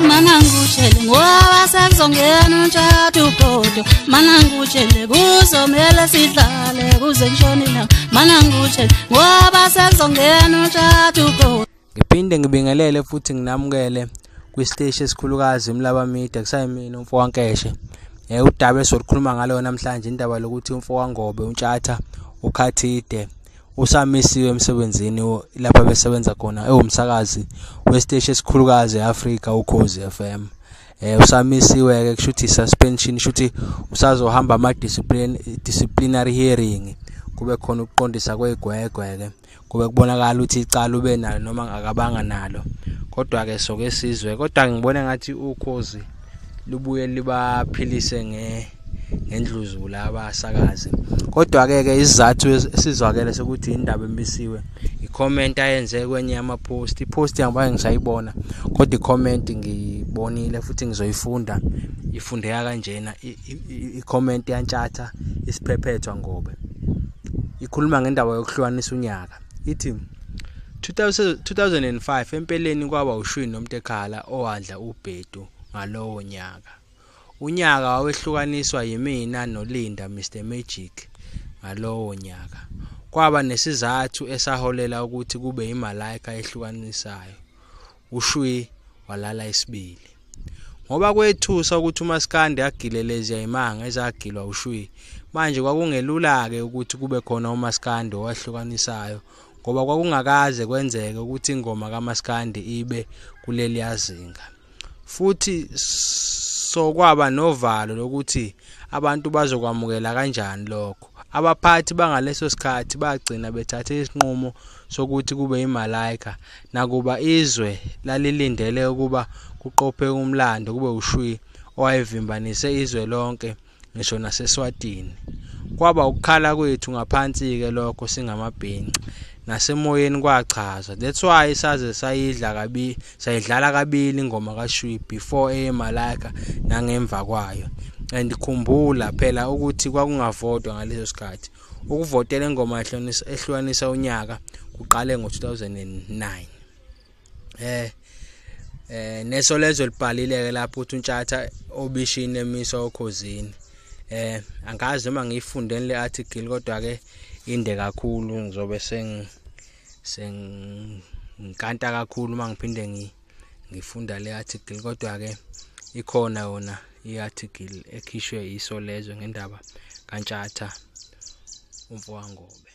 mana ngutshele ngoba sekuzongena uNtshatha ugodo mana ngutshele kuzomela sidlale kuze ngishone ilanga mana ngutshele ngoba sekuzongena uNtshatha ugodo. Ngiphinde ngibingelele futhi nginamukele kwisiteshi esikhulukazi Mlaba Media kusayimina uMfokankeshe. Udaba esolukhuluma ngalo namhlanje indaba lokuthi uMfokangobe uNtshatha ukhathide usamisiwe emsebenzini lapha besebenza khona ewumsakazi wesiteshi esikhulukazi eAfrika uKhozi FM. Usamisiwe ke kushuthi suspension shuthi usazohamba ama disciplinary hearing kube khona ukuqondisa kwegwegwe ke kube kubonakala ukuthi icala ube nalo noma akabanga nalo. Kodwa ke soke sizwe kodwa ngibona ngathi uKhozi lubuye libaphilise ngendluzula abasakazi. Kodwa ke isizathu esizwakele sokuthi indaba emisiwe icomment ayenze kwenye yama post. Ipost yangiba ngisayibona kodwa icomment ngibonile futhi ngizoyifunda ifundeka kanjena. Icomment yaNtshatha isiphephetwa Ngobe ikhuluma ngendaba yokuhlukanisa unyaka. Ithi 2005 empeleni kwaba uShwini noMtekhala owadla ubhedu ngalowo nyaka. Unyaka wawehlukaniswa yimina noLinda Mr Magic ngalowo nyaka. Kwaba nesizathu esaholela ukuthi kube iMalaika ehlukanisayo. uShwi walala isibili. Ngoba kwethusa ukuthi uMaskandi agilelezi yayimanga ezagilwa uShwi. Manje kwakungelula ke ukuthi kube khona uMaskandi owahlukanisayo ngoba kwakungakaze kwenzeke ukuthi ingoma kaMaskandi ibe kuleli yazinga. Futhi sokwaba novalo lokuthi abantu bazokwamukela kanjani lokho. Abaphathi bangaleso sikhathi bagcina bethathe isinqumo sokuthi kube iMalaika nakuba izwe lalilindele ukuba kuqophe umlando kube uShwi owayevimbanise izwe lonke ngisho naseSwatini. Kwaba ukukhala kwethu ngaphansi ke lokho singamabhinqa nasemoyeni kwachazwa. That's why saze sayidlala kabili ingoma kaShwi before eMalaika nangemva kwayo. And khumbula phela ukuthi kwakungavodwa ngaleso sikhathi. Ukuvotela ingoma ehlukanisa unyaka kuqale ngo2009. Neso lezo libhalile ke lapho ukuthi uNtshatha obishini emiswa oKhozini. Angazi noma ngiyifundeni le article kodwa ke inde kakhulu ngizobe sengikanta kakhulu mangiphinde ngifunda le article kodwa ke ikhona yona iarticle ekhishwe iso lezo ngendaba kaNtshatha uMfokangobe.